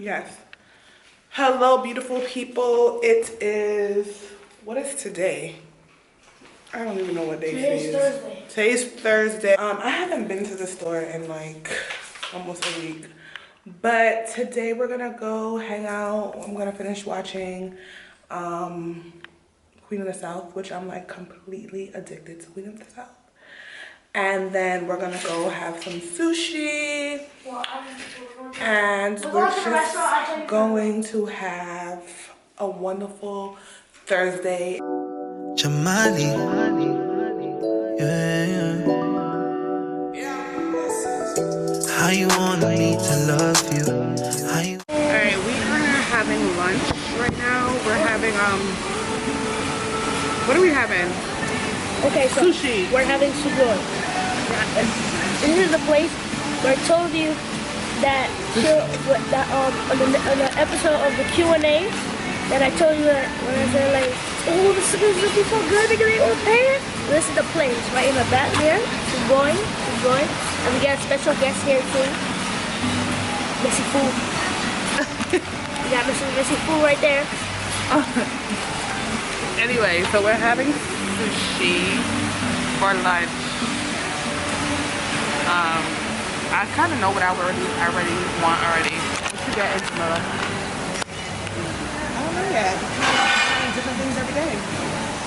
Yes. Hello, beautiful people. It is, what is today? I don't even know what day today is. Thursday. Today's Thursday. I haven't been to the store in like almost a week. But today we're gonna go hang out. I'm gonna finish watching Queen of the South, which I'm like completely addicted to Queen of the South. And then we're gonna go have some sushi. And we're just going to have a wonderful Thursday. Jamali, yeah. How you want me to love you? Alright, we are having lunch right now. We're having what are we having? Okay, so sushi. We're having sushi. This is the place where I told you that on the episode of the Q&A that I told you that when I said like, oh, this is gonna be so good, they're gonna pay it. This is the place right in the back here. She's going, and we got a special guest here too. Missy Food. We got Missy Food right there. Anyway, so we're having sushi for lunch. I kind of know what I already want already. What you get into Miller? I don't know yet. Trying different things every day.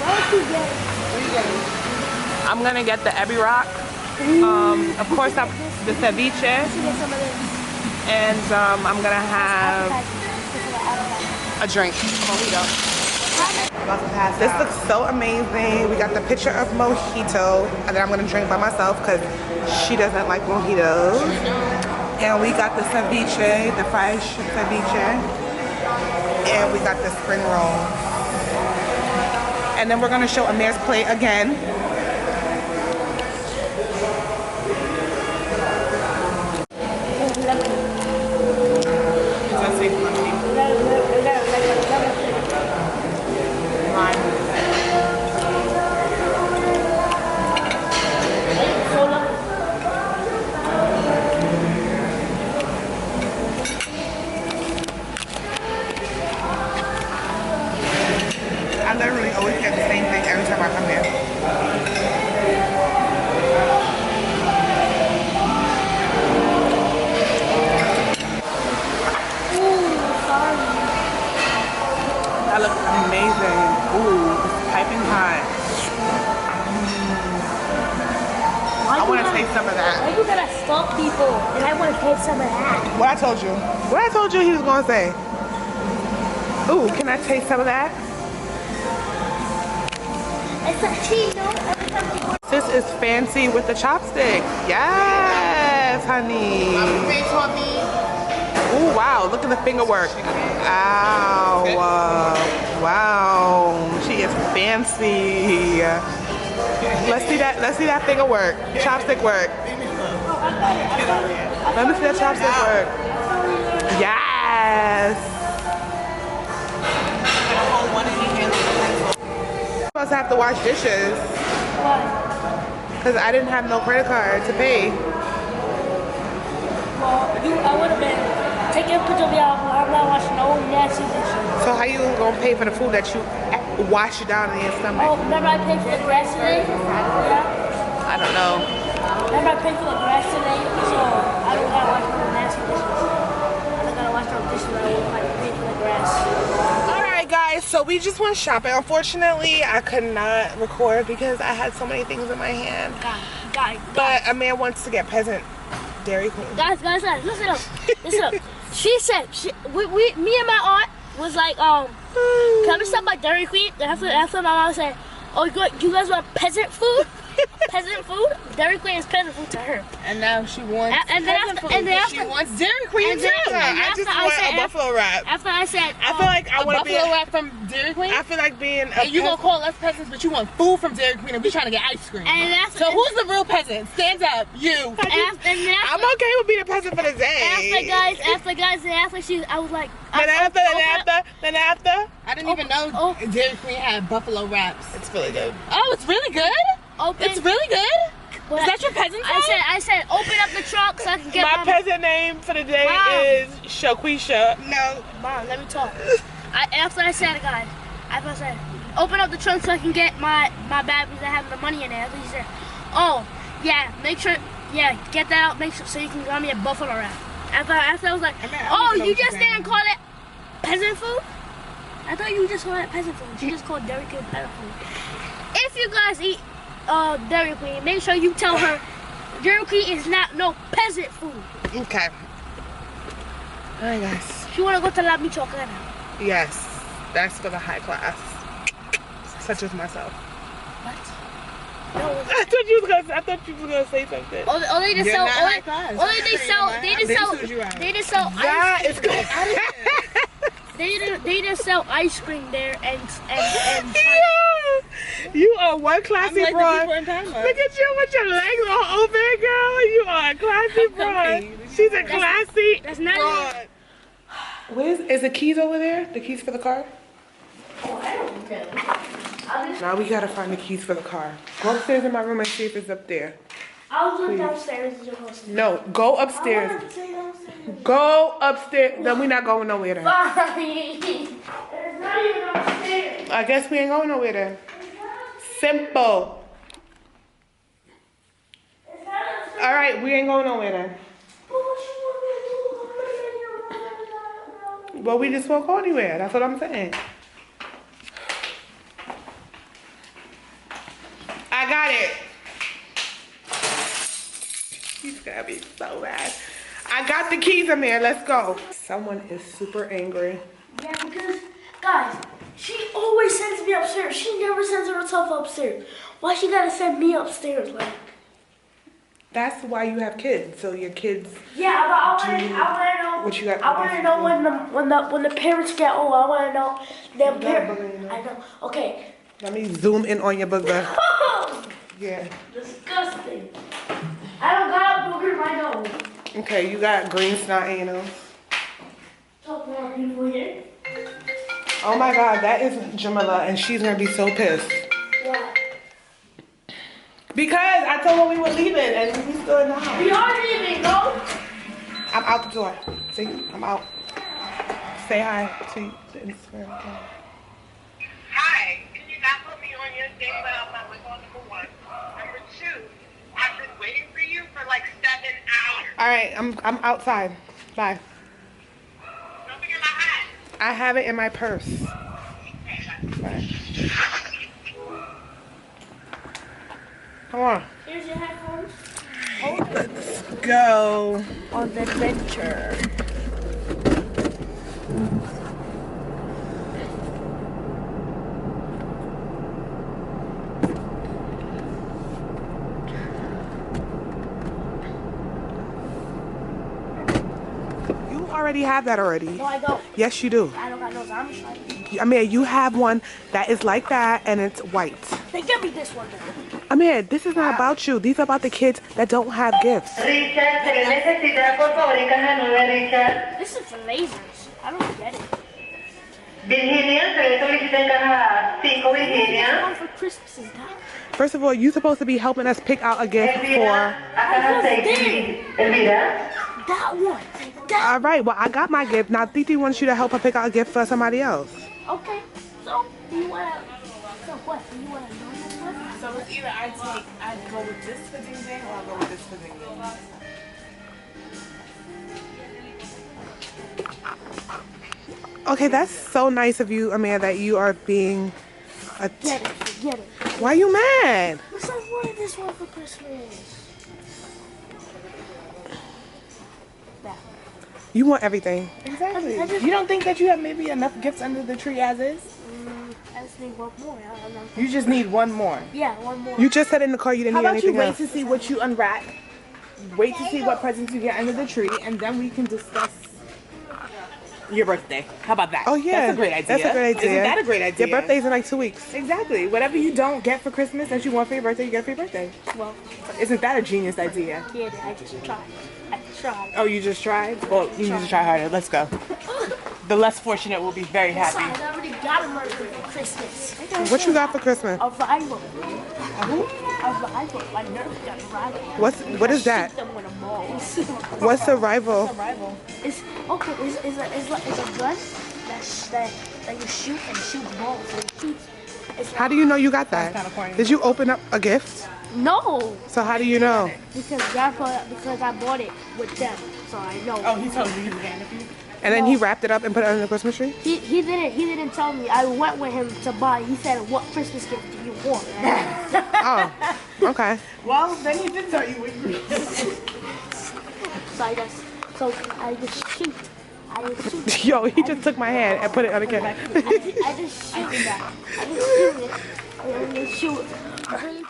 What would you get? What are you getting? I'm gonna get the Ebi Rock. Of course, the ceviche. And I'm gonna have a drink. This looks so amazing. We got the picture of mojito, and then I'm gonna drink by myself because she doesn't like mojitos. And we got the ceviche, the fried ceviche, and we got the spring roll. And then we're gonna show Amir's plate again. I literally always get the same thing every time I come here. That looks amazing. Ooh, it's piping hot. I want to taste some of that. Why you gotta stalk people? And I want to taste some of that. What I told you? What I told you he was gonna say? Ooh, can I taste some of that? It's a cheese, no? This is fancy with the chopstick. Yes, honey. Ooh, wow, look at the finger work. Ow, wow, she is fancy. Let's see that finger work, chopstick work. Let me see that chopstick work. Yes. I'm supposed to have to wash dishes. Why? Because I didn't have no credit card to pay. Well, I would have been taking a picture of y'all, but I'm not washing no nasty dishes. So how you gonna pay for the food that you wash you down in your stomach? Oh, remember I paid for the grass today? Yeah? I don't know. Remember I paid for the grass today? So I don't gotta wash no nasty dishes. I don't gotta wash no dishes when I won't pay for the grass. Alright guys, so we just went shopping. Unfortunately, I could not record because I had so many things in my hand. Guys. But a man wants to get peasant Dairy Queen. Guys, listen up. She said, me and my aunt was like, can we stop by Dairy Queen? And after my mom said, oh, you guys want peasant food? Peasant food? Dairy Queen is peasant food to her. And now she wants she wants Dairy Queen too. I just want a buffalo wrap. After I said, I feel like I want to be buffalo wrap from Dairy Queen. I feel like being a and you gonna call us peasants, but you want food from Dairy Queen, and we trying to get ice cream. So who's the real peasant? Stand up, you. I'm okay with being a peasant for the day. After she, I was like, then after. I didn't even know Dairy Queen had buffalo wraps. It's really good. Oh, it's really good. Open. It's really good. But Is that your peasant? I said, open up the trunk so I can get My peasant name for the day is Shaquisha. No. Mom, let me talk. After I said, guys, after I said, open up the trunk so I can get my batteries that have the money in it. After he said, oh, yeah, make sure, yeah, get that out, make sure so you can get me a buffalo wrap. After I was like, oh, you just didn't call it peasant food? I thought you just called it peasant food. You just called Dairy Queen peasant food. If you guys eat Dairy Queen, make sure you tell her Dairy Queen is not no peasant food. Okay. Alright, guys. She wanna go to La Michoacana. Yes, that's for the high class, such as myself. What? No. I thought you was gonna say something. Oh, they just sell. They just sell That ice is good. They just sell ice cream there and You are one classy I'm like broad. the people in Panama. Look at you with your legs all open, girl. You are a classy broad. She's a classy that's not broad. Is the keys over there? The keys for the car? Oh, I don't know. Now we gotta find the keys for the car. Go upstairs in my room and see if it's up there. I'll go downstairs and just No, go upstairs. I want to stay downstairs. Go upstairs. Then we not going nowhere then. It's not even upstairs. I guess we ain't going nowhere then. Simple. It's not upstairs. All right, we ain't going nowhere then. Well, we just won't go anywhere. That's what I'm saying. I got it. He's gonna be so mad. I got the keys in there. Let's go. Someone is super angry. Yeah, because, guys, she always sends me upstairs. She never sends herself upstairs. Why she gotta send me upstairs? Like, that's why you have kids. So your kids. yeah, but I wanna know. What you got? I wanna know when the parents get old. I wanna know them parents. I know. Okay. Let me zoom in on your booger. Yeah. Disgusting. I don't got a booger in my nose. Okay, you got green snot in your nose. Talk more people here. Oh my God, that is Jamila, and she's gonna be so pissed. What? Because I told her we were leaving, and we still in the house. We are leaving, no? I'm out the door. See, I'm out. Say hi to the Instagram. Hi, can you not put me on your thing when I'm not with on number one? Number two, I've been waiting for you for like 7 hours. All right, I'm outside. Bye. Don't forget my hat. I have it in my purse. Bye. Come on. Here's your headphones. Let's go. On the adventure. You already have that already. No, I don't. Yes, you do. I don't got no zombies. I mean, you have one that is like that, and it's white. They give me this one though. I mean, this is not about you. These are about the kids that don't have gifts. Richard, se le necesita por favor en caja 9, Richard. This is for lasers. I don't get it. Virginia, se le solicita en caja 5, This Virginia. one for Christmas is that? First of all, you're supposed to be helping us pick out a gift Elvira, for... a caja 6, Elvira. That one. That. All right, well, I got my gift. Now, Titi wants you to help her pick out a gift for somebody else. Okay. So, do you wanna? So what? Do you wanna know this one? So it's either I go with this for Ding Ding or I go with this for Ding Ding. Okay, that's so nice of you, Amanda, that you are being a... Get it. Get it. Why are you mad? Because I wanted this one for Christmas. That. You want everything. Exactly. I just- You don't think that you have maybe enough gifts under the tree as is? I just need one more. I don't know. You just need one more. Yeah, one more. You just said in the car you didn't How need about you anything wait else. to see what you unwrap? Wait to see what presents you get under the tree, and then we can discuss your birthday. How about that? Oh, yeah. That's a great idea. That's a great idea. Isn't that a great idea? Your birthday's in like 2 weeks. Exactly. Whatever you don't get for Christmas that you want for your birthday, you get for your birthday. Well, Isn't that a genius idea? yeah, I just tried. I tried. Oh, you just tried? Well, you need to try harder. Let's go. The less fortunate will be very happy. Besides, I already got a Mercury. Christmas. What you got for Christmas? A rival. A rival. My nerf got a rival. What is that? Shoot them with a ball. What's a rival? It's okay. It's a gun that you shoot and shoot balls. So it shoots. How do you know you got that? Did you open up a gift? No, So how do you know? because I bought it with them, so I know. Oh, he told you he was getting it for you? And then he wrapped it up and put it under the Christmas tree? He didn't tell me. I went with him to buy. He said, "What Christmas gift do you want?" Oh, okay. Well, then he did tell you what you So I just shoot. Yo, he just took my hand and put it on the camera. I just shoot it. I just shoot.